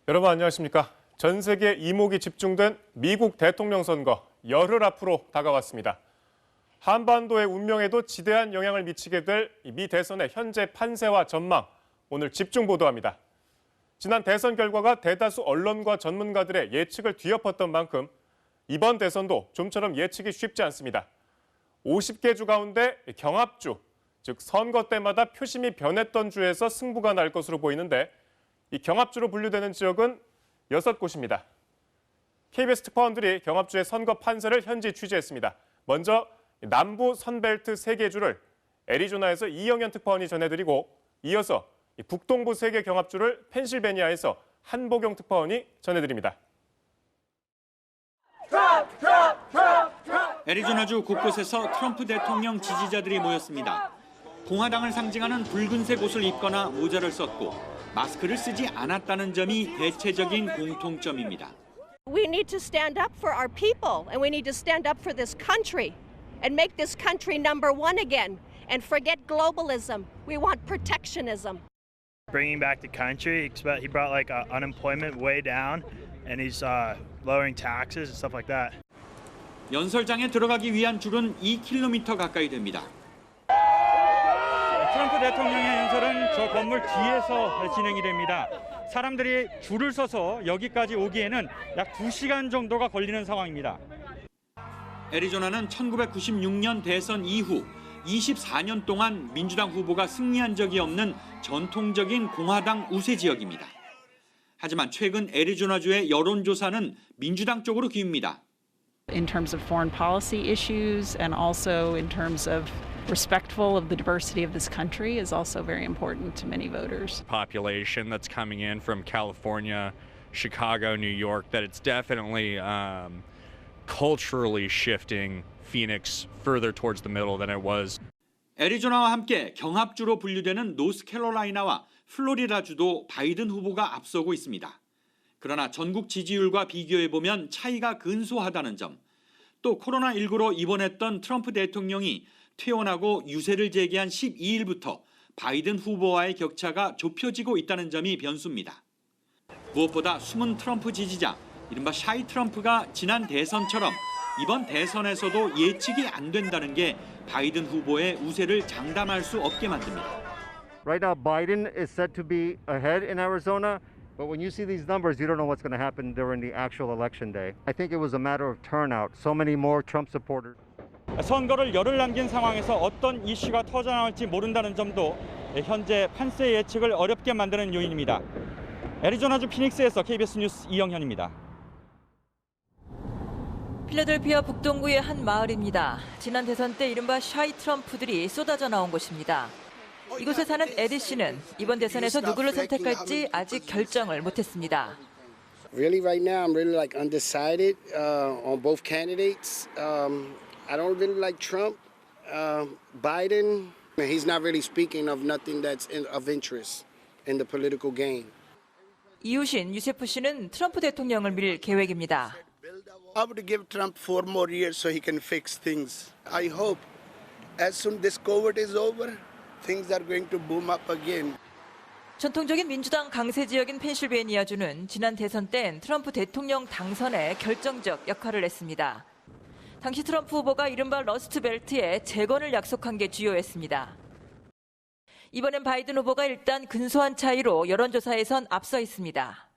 여러분 안녕하십니까? 전 세계 이목이 집중된 미국 대통령 선거 열흘 앞으로 다가왔습니다. 한반도의 운명에도 지대한 영향을 미치게 될 미 대선의 현재 판세와 전망, 오늘 집중 보도합니다. 지난 대선 결과가 대다수 언론과 전문가들의 예측을 뒤엎었던 만큼 이번 대선도 좀처럼 예측이 쉽지 않습니다. 50개 주 가운데 경합주, 즉 선거 때마다 표심이 변했던 주에서 승부가 날 것으로 보이는데 이 경합주로 분류되는 지역은 6곳입니다. KBS 특파원들이 경합주의 선거 판세를 현지 취재했습니다. 먼저 남부 선벨트 3개 주를 애리조나에서 이영현 특파원이 전해드리고 이어서 북동부 3개 경합주를 펜실베니아에서 한보경 특파원이 전해드립니다. 애리조나주 곳곳에서 트럼프 대통령 지지자들이 모였습니다. 공화당을 상징하는 붉은색 옷을 입거나 모자를 썼고 마스크를 쓰지 않았다는 점이 대체적인 공통점입니다. We need to stand up for our people and we need to stand up for this country and make this country number one again and forget globalism. We want protectionism. Bringing back the country, he brought like unemployment way down and he's lowering taxes and stuff like that. 연설장에 들어가기 위한 줄은 2km 가까이 됩니다. 트럼프 대통령의 연설은 저 건물 뒤에서 진행이 됩니다. 사람들이 줄을 서서 여기까지 오기에는 약 2시간 정도가 걸리는 상황입니다. 애리조나는 1996년 대선 이후 24년 동안 민주당 후보가 승리한 적이 없는 전통적인 공화당 우세 지역입니다. 하지만 최근 애리조나주의 여론조사는 민주당 쪽으로 기웁니다. In terms of foreign policy issues and also in terms of respectful of the diversity of this country is also very important to many voters. Population that's coming in from California, Chicago, New York, that it's definitely culturally shifting Phoenix further towards the middle than it was. 애리조나와 함께 경합주로 분류되는 노스캐롤라이나와 플로리다주도 바이든 후보가 앞서고 있습니다. 그러나 전국 지지율과 비교해보면 차이가 근소하다는 점, 또 코로나19로 입원했던 트럼프 대통령이 퇴원하고 유세를 재개한 12일부터 바이든 후보와의 격차가 좁혀지고 있다는 점이 변수입니다. 무엇보다 숨은 트럼프 지지자, 이른바 샤이 트럼프가 지난 대선처럼 이번 대선에서도 예측이 안 된다는 게 바이든 후보의 우세를 장담할 수 없게 만듭니다. Right now, Biden is said to be ahead in Arizona, but when you see these numbers, you don't know what's going to happen during the actual election day. I think it was a matter of turnout. So many more Trump supporters. 선거를 열흘 남긴 상황에서 어떤 이슈가 터져나올지 모른다는 점도 현재 판세 예측을 어렵게 만드는 요인입니다. 애리조나주 피닉스에서 KBS 뉴스 이영현입니다. 필라델피아 북동부의 한 마을입니다. 지난 대선 때 이른바 샤이 트럼프들이 쏟아져 나온 곳입니다. 이곳에 사는 에디 씨는 이번 대선에서 누구를 선택할지 아직 결정을 못했습니다. Really, right now, I'm really like undecided on both candidates. I don't really like Trump. Biden, he's not really speaking of nothing that's of interest in the political game. 이웃인 유세프 씨는 트럼프 대통령을 밀 계획입니다. I would give Trump 4 more years so he can fix things. I hope as soon this COVID is over, things are going to boom up again. 전통적인 민주당 강세 지역인 펜실베니아주는 지난 대선 땐 트럼프 대통령 당선에 결정적 역할을 했습니다. 당시 트럼프 후보가 이른바 러스트벨트의 재건을 약속한 게 주요했습니다. 이번엔 바이든 후보가 일단 근소한 차이로 여론조사에선 앞서 있습니다.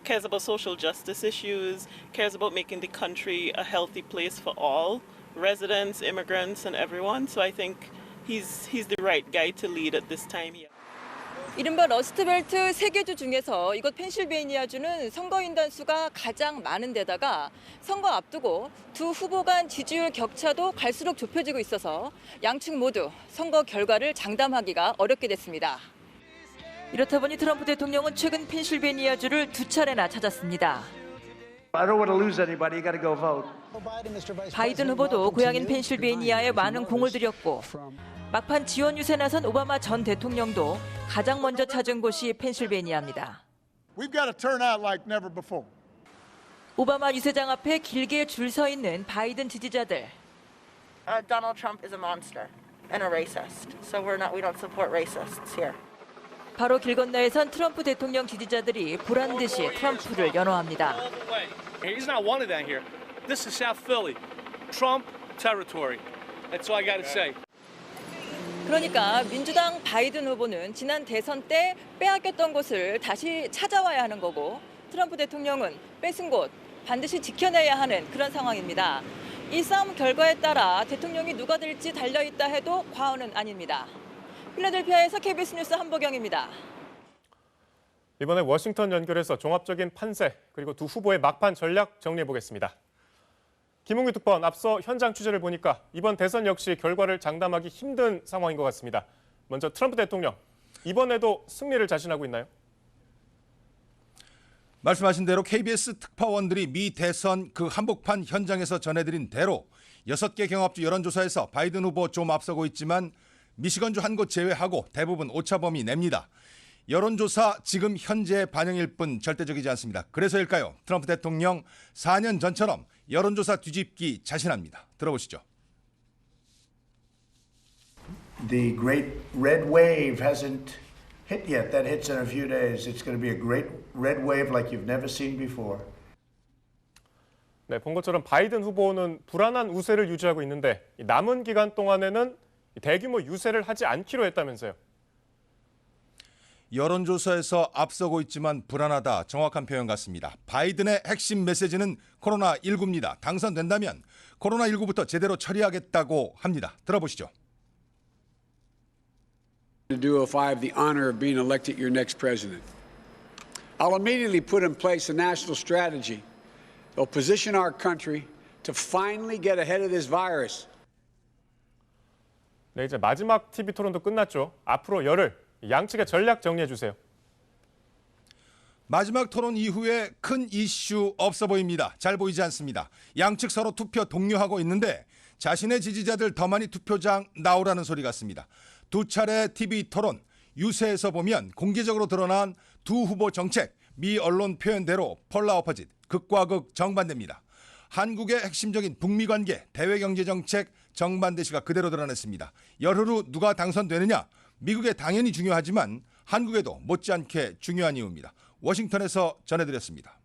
Cares about social justice issues, cares about making the country a healthy place for all, residents, immigrants, and everyone. So I think he's the right guy to lead at this time here. 이른바 러스트벨트 3개 주 중에서 이곳 펜실베니아주는 선거인단 수가 가장 많은 데다가 선거 앞두고 두 후보 간 지지율 격차도 갈수록 좁혀지고 있어서 양측 모두 선거 결과를 장담하기가 어렵게 됐습니다. 이렇다 보니 트럼프 대통령은 최근 펜실베니아주를 2차례나 찾았습니다. I don't want to lose anybody. You got to go vote. 바이든 후보도 고향인 펜실베니아에 많은 공을 들였고 막판 지원 유세 나선 오바마 전 대통령도 가장 먼저 찾은 곳이 펜실베니아입니다. We've got to turn out like never before. 오바마 유세장 앞에 길게 줄 서 있는 바이든 지지자들. Donald Trump is a monster and a racist. So we don't support racists here. 바로 길 건너에선 트럼프 대통령 지지자들이 보란 듯이 트럼프를 연호합니다. He's not wanted down here. This is South Philly, Trump territory. That's all I got to say. 그러니까 민주당 바이든 후보는 지난 대선 때 빼앗겼던 곳을 다시 찾아와야 하는 거고 트럼프 대통령은 뺏은 곳 반드시 지켜내야 하는 그런 상황입니다. 이 싸움 결과에 따라 대통령이 누가 될지 달려있다 해도 과언은 아닙니다. 필라델피아에서 KBS 뉴스 한보경입니다. 이번에 워싱턴 연결해서 종합적인 판세 그리고 두 후보의 막판 전략 정리해 보겠습니다. 김웅규 특파원, 앞서 현장 취재를 보니까 이번 대선 역시 결과를 장담하기 힘든 상황인 것 같습니다. 먼저 트럼프 대통령, 이번에도 승리를 자신하고 있나요? 말씀하신 대로 KBS 특파원들이 미 대선 그 한복판 현장에서 전해드린 대로 6개 경합주 여론조사에서 바이든 후보 좀 앞서고 있지만 미시건주 한 곳 제외하고 대부분 오차범위 냅니다. 여론조사 지금 현재 반영일 뿐 절대적이지 않습니다. 그래서일까요? 트럼프 대통령 4년 전처럼 여론조사 뒤집기 자신합니다. 들어보시죠. The great red wave hasn't hit yet. That hits in a few days. It's going to be a great red wave like you've never seen before. 네, 본 것처럼 바이든 후보는 불안한 우세를 유지하고 있는데 남은 기간 동안에는 대규모 유세를 하지 않기로 했다면서요. 여론조사에서 앞서고 있지만 불안하다, 정확한 표현 같습니다. 바이든의 핵심 메시지는 코로나19입니다. 당선된다면 코로나19부터 제대로 처리하겠다고 합니다. 들어보시죠. To do if I have the honor of being elected your next president. I'll immediately put in place a national strategy that'll position our country to finally get ahead of this virus. 네, 이제 마지막 TV 토론도 끝났죠. 앞으로 열흘 양측의 전략 정리해 주세요. 마지막 토론 이후에 큰 이슈 없어 보입니다. 잘 보이지 않습니다. 양측 서로 투표 독려하고 있는데 자신의 지지자들 더 많이 투표장 나오라는 소리 같습니다. 두 차례 TV 토론, 유세에서 보면 공개적으로 드러난 두 후보 정책, 미 언론 표현대로 폴라 오퍼짓, 극과 극 정반대입니다. 한국의 핵심적인 북미 관계, 대외 경제 정책 정반대시가 그대로 드러냈습니다. 열흘 후 누가 당선되느냐? 미국에 당연히 중요하지만 한국에도 못지않게 중요한 이유입니다. 워싱턴에서 전해드렸습니다.